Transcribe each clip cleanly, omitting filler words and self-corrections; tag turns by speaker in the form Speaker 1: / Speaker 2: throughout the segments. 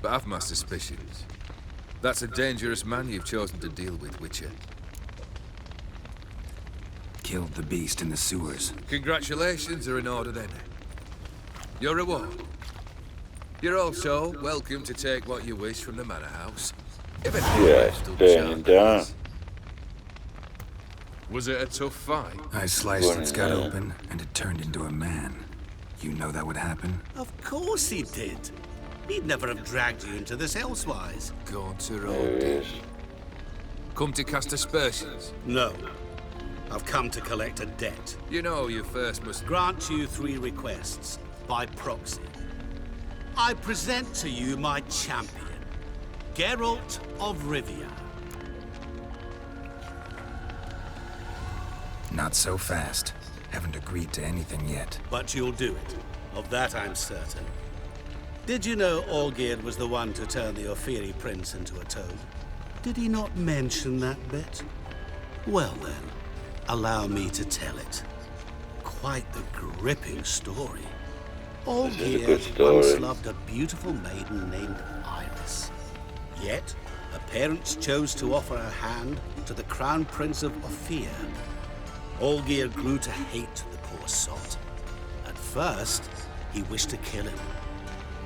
Speaker 1: but I've my suspicions. That's a dangerous man you've chosen to deal with, Witcher.
Speaker 2: Killed the beast in the sewers.
Speaker 1: Congratulations are in order then. Your reward. You're also welcome to take what you wish from the manor house. If it
Speaker 3: turning down.
Speaker 1: Was it a tough fight?
Speaker 2: I sliced its gut open, and it turned into a man. You know that would happen?
Speaker 4: Of course he did. He'd never have dragged you into this elsewise.
Speaker 1: Gaunter
Speaker 3: There
Speaker 1: old
Speaker 3: he
Speaker 1: dear.
Speaker 3: is.
Speaker 1: Come to cast aspersions.
Speaker 4: No. I've come to collect a debt.
Speaker 1: You know you first must...
Speaker 4: Grant you 3 requests, by proxy. I present to you my champion, Geralt of Rivia.
Speaker 2: Not so fast. Haven't agreed to anything yet.
Speaker 4: But you'll do it. Of that I'm certain. Did you know Olgierd was the one to turn the Ophiri prince into a toad? Did he not mention that bit? Well then, allow me to tell it. Quite the gripping story.
Speaker 3: This is a good
Speaker 4: Olgierd
Speaker 3: story.
Speaker 4: once loved a beautiful maiden named Iris. Yet, her parents chose to offer her hand to the Crown Prince of Ophir. Olgierd grew to hate the poor sot. At first, he wished to kill him.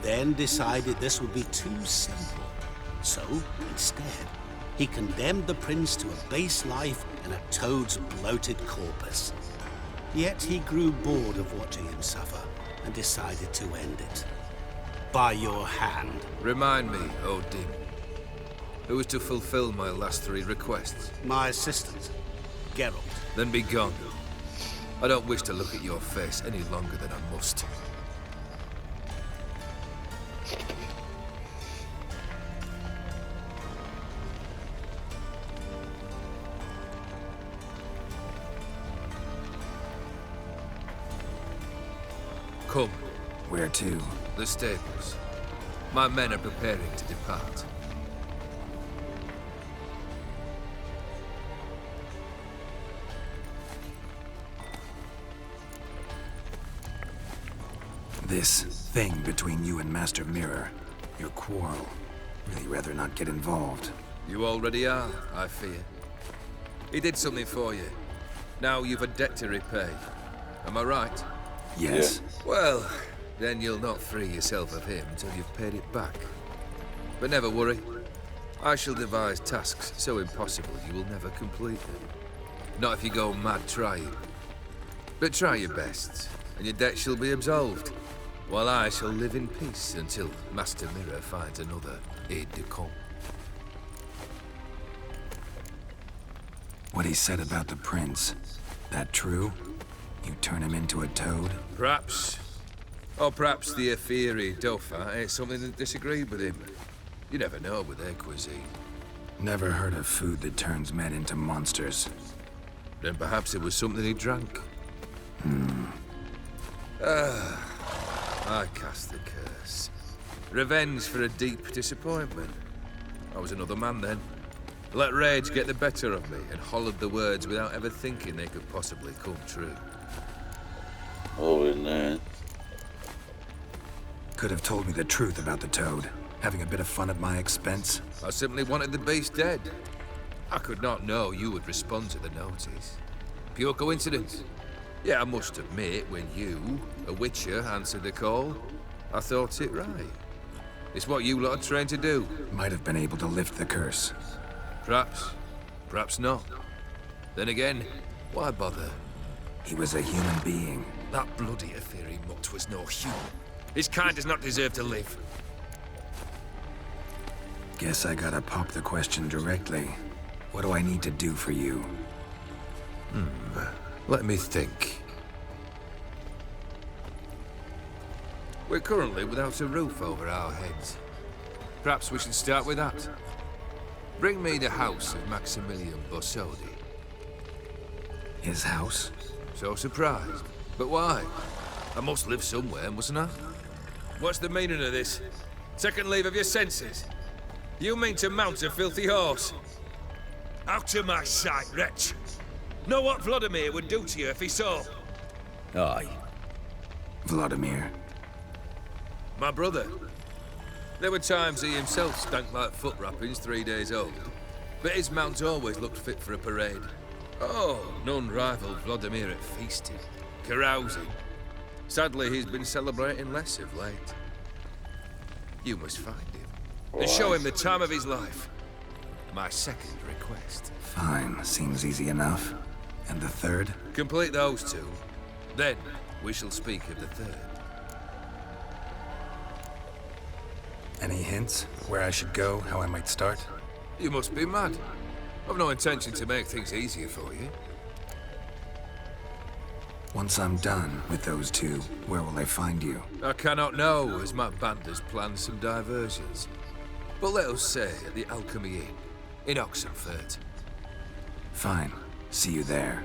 Speaker 4: Then decided this would be too simple. So, instead, he condemned the prince to a base life in a toad's bloated corpus. Yet he grew bored of watching him suffer and decided to end it. By your hand.
Speaker 1: Remind me, Odin. Who was to fulfill my last 3 requests?
Speaker 4: My assistant, Geralt.
Speaker 1: Then be gone. I don't wish to look at your face any longer than I must. Come,
Speaker 2: Where to?
Speaker 1: the stables. My men are preparing to depart.
Speaker 2: This thing between you and Master Mirror. Your quarrel. Really rather not get involved.
Speaker 1: You already are, I fear. He did something for you. Now you've a debt to repay. Am I right?
Speaker 2: Yes.
Speaker 1: Well, then you'll not free yourself of him till you've paid it back. But never worry. I shall devise tasks so impossible you will never complete them. Not if you go mad trying. But try your best, and your debt shall be absolved, while I shall live in peace until Master Mirror finds another aide-de-camp.
Speaker 2: What he said about the prince. That true? You turn him into a toad?
Speaker 1: Perhaps. Or perhaps the Ophiri Dauphin ate something that disagreed with him. You never know with their cuisine.
Speaker 2: Never heard of food that turns men into monsters.
Speaker 1: Then perhaps it was something he drank. I cast the curse. Revenge for a deep disappointment. I was another man then. Let rage get the better of me and hollered the words without ever thinking they could possibly come true.
Speaker 3: Oh, in there.
Speaker 2: Could have told me the truth about the toad. Having a bit of fun at my expense.
Speaker 1: I simply wanted the beast dead. I could not know you would respond to the notice. Pure coincidence. Yeah, I must admit, when you, a Witcher, answered the call, I thought it right. It's what you lot are trained to do.
Speaker 2: Might have been able to lift the curse.
Speaker 1: Perhaps. Perhaps not. Then again, why bother?
Speaker 2: He was a human being.
Speaker 1: That bloody Ophiri mutt was no human. His kind does not deserve to live.
Speaker 2: Guess I gotta pop the question directly. What do I need to do for you?
Speaker 1: Let me think. We're currently without a roof over our heads. Perhaps we should start with that. Bring me the house of Maximilian Borsodi.
Speaker 2: His house?
Speaker 1: So surprised. But why? I must live somewhere, mustn't I? What's the meaning of this? Second leave of your senses? You mean to mount a filthy horse? Out of my sight, wretch! Know what Vladimir would do to you if he saw?
Speaker 2: Aye. Vladimir.
Speaker 1: My brother. There were times he himself stank like foot wrappings 3 days old, but his mount always looked fit for a parade. Oh, none rivaled Vladimir at feasting, carousing. Sadly, he's been celebrating less of late. You must find him and show him the time of his life. My second request.
Speaker 2: Fine, seems easy enough. And the third?
Speaker 1: Complete those two, then we shall speak of the third.
Speaker 2: Any hints? Where I should go? How I might start?
Speaker 1: You must be mad. I've no intention to make things easier for you.
Speaker 2: Once I'm done with those two, where will I find you?
Speaker 1: I cannot know, as my band has planned some diversions. But let us say at the Alchemy Inn, in Oxenfurt.
Speaker 2: Fine. See you there.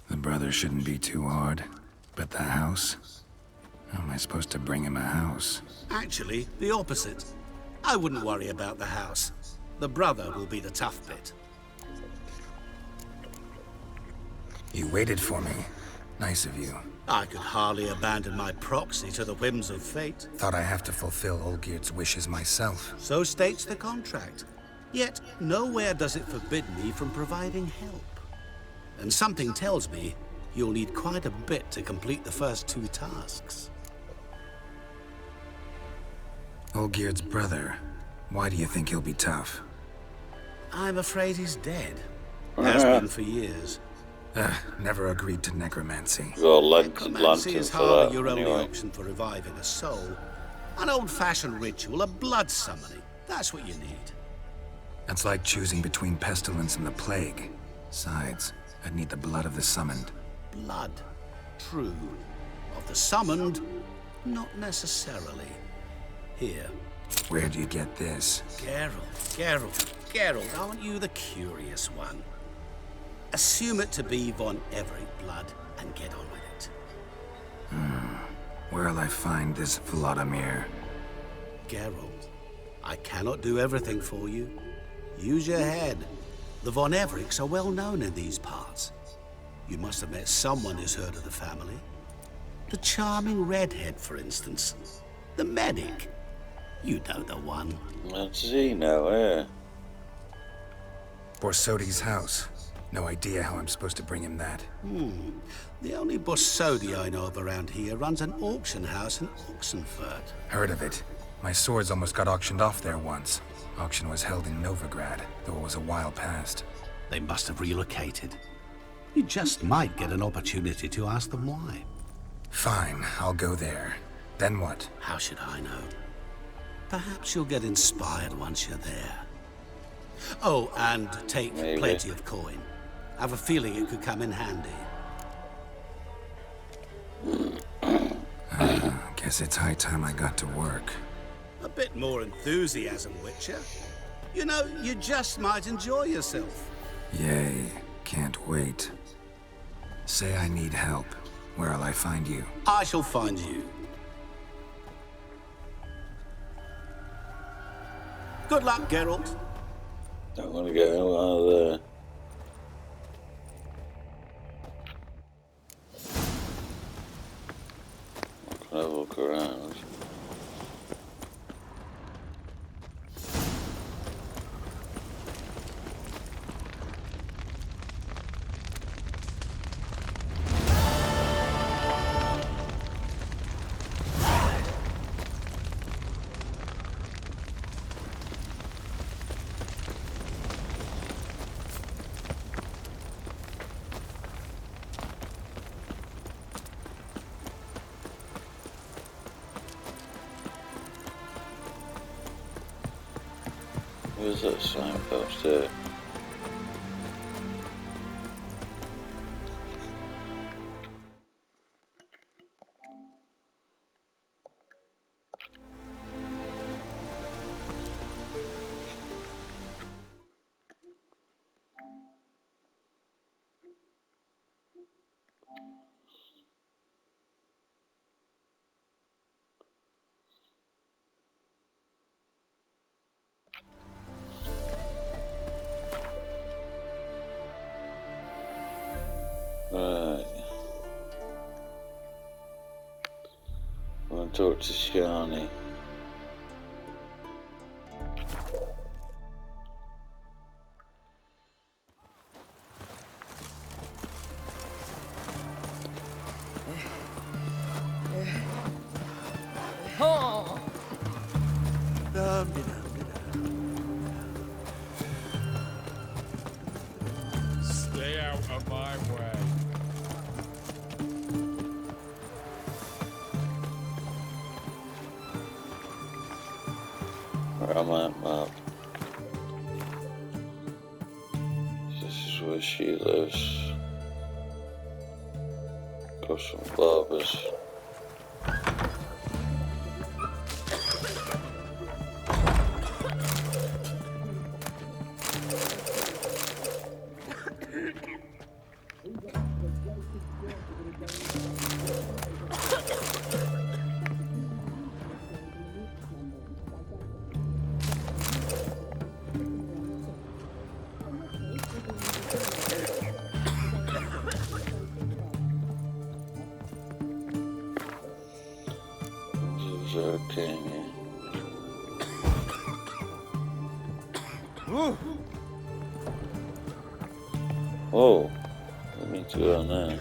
Speaker 2: The brother shouldn't be too hard. But the house? How am I supposed to bring him a house?
Speaker 4: Actually, the opposite. I wouldn't worry about the house. The brother will be the tough bit.
Speaker 2: You waited for me. Nice of you.
Speaker 4: I could hardly abandon my proxy to the whims of fate.
Speaker 2: Thought I have to fulfill Olgierd's wishes myself.
Speaker 4: So states the contract. Yet, nowhere does it forbid me from providing help. And something tells me you'll need quite a bit to complete the first two tasks.
Speaker 2: Olgierd's brother. Why do you think he'll be tough?
Speaker 4: I'm afraid he's dead. Has been for years.
Speaker 2: Never agreed to necromancy.
Speaker 3: Got
Speaker 4: Necromancy is
Speaker 3: for
Speaker 4: hardly
Speaker 3: that,
Speaker 4: your only
Speaker 3: anyway.
Speaker 4: option for reviving a soul. An old-fashioned ritual, a blood summoning. That's what you need.
Speaker 2: That's like choosing between pestilence and the plague. Besides, I'd need the blood of the summoned.
Speaker 4: Blood. True. Of the summoned, not necessarily. Here.
Speaker 2: Where'd you get this?
Speaker 4: Geralt, aren't you the curious one? Assume it to be Von Everett blood and get on with it.
Speaker 2: Where'll I find this Vladimir?
Speaker 4: Geralt, I cannot do everything for you. Use your head. The Von Evericks are well known in these parts. You must have met someone who's heard of the family. The charming redhead, for instance. The medic. You know the one.
Speaker 3: That's Zeno, yeah.
Speaker 2: Borsodi's house. No idea how I'm supposed to bring him that.
Speaker 4: The only Borsodi I know of around here runs an auction house in Oxenfurt.
Speaker 2: Heard of it. My swords almost got auctioned off there once. Auction was held in Novigrad, though it was a while past.
Speaker 4: They must have relocated. You just might get an opportunity to ask them why.
Speaker 2: Fine, I'll go there. Then what?
Speaker 4: How should I know? Perhaps you'll get inspired once you're there. Oh, and take
Speaker 3: Maybe.
Speaker 4: plenty of coin. I have a feeling it could come in handy.
Speaker 2: Guess it's high time I got to work.
Speaker 4: A bit more enthusiasm, Witcher. You know, you just might enjoy yourself.
Speaker 2: Yay, can't wait. Say I need help. Where'll I find you?
Speaker 4: I shall find you. Good luck, Geralt.
Speaker 3: Don't want to get out of there. Can I walk around? Where's that signpost there? Right. I'm going to talk to Shani.
Speaker 5: Stay out of my way.
Speaker 3: Where am I at map? This is where she lives. Got some barbers. Okay. Oh, let me do on there.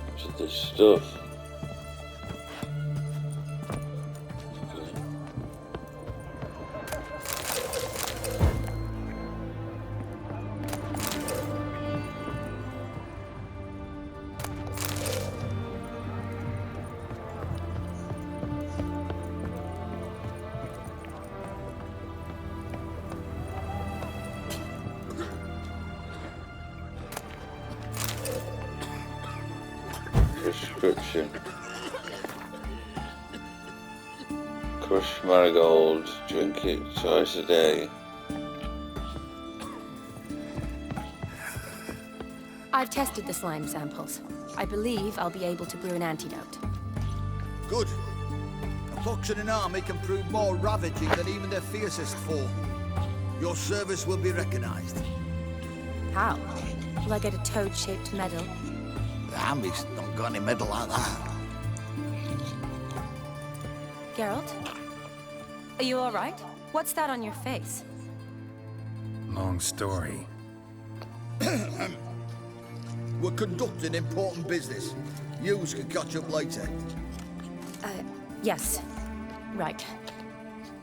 Speaker 3: What's this stuff? Okay. Prescription. Crushed marigold, drink it twice a day.
Speaker 6: I've tested the slime samples. I believe I'll be able to brew an antidote.
Speaker 7: Good. A pox in an army can prove more ravaging than even their fiercest foe. Your service will be recognized.
Speaker 6: How? Will I get a toad-shaped medal?
Speaker 7: The army's not got any medal like that.
Speaker 6: Geralt? Are you all right? What's that on your face?
Speaker 2: Long story.
Speaker 7: We're conducting important business. Yous can catch up later.
Speaker 6: Yes. Right.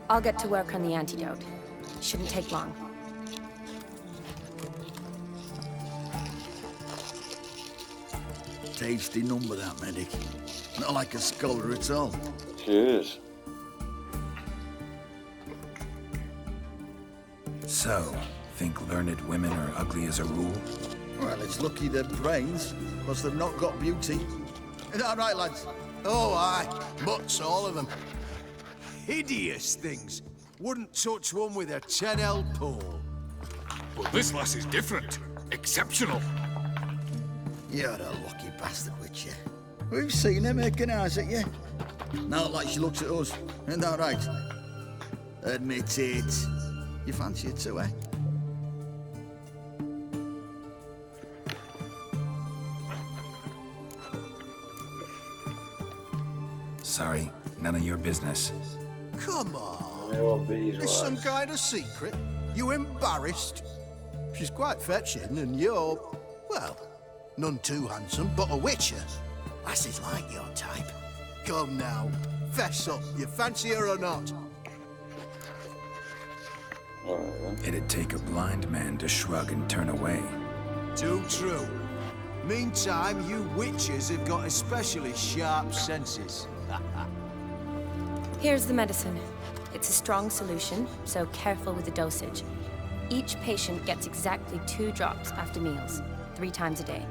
Speaker 6: I'll get to work on the antidote. Shouldn't take long.
Speaker 7: Tasty number, that medic. Not like a scholar at all.
Speaker 3: Cheers.
Speaker 2: So, think learned women are ugly as a rule?
Speaker 7: Well, it's lucky they're brains, plus they've not got beauty. Is that right, lads?
Speaker 8: Oh, aye. Mutts, all of them. Hideous things. Wouldn't touch one with a 10L pole.
Speaker 5: But this lass is different. Exceptional.
Speaker 7: You're a lucky bastard, Witcher. We've seen her making eyes at you. Not like she looks at us. Isn't that right? Admit it. You fancy it too, eh?
Speaker 2: Sorry, none of your business.
Speaker 8: Come on.
Speaker 3: They want beeswax.
Speaker 8: It's some kind of secret. You embarrassed? She's quite fetching, and you're, well, none too handsome, but a witcher. Lasses like your type. Come now, fess up. You fancy her or not?
Speaker 3: Alright then.
Speaker 2: It'd take a blind man to shrug and turn away.
Speaker 8: Too true. Meantime, you witches have got especially sharp senses.
Speaker 6: Here's the medicine. It's a strong solution, so careful with the dosage. Each patient gets exactly 2 drops after meals, 3 times a day.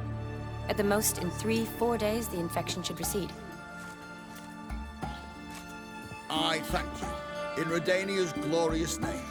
Speaker 6: At the most, in 3-4 days, the infection should recede.
Speaker 7: I thank you. In Redania's glorious name.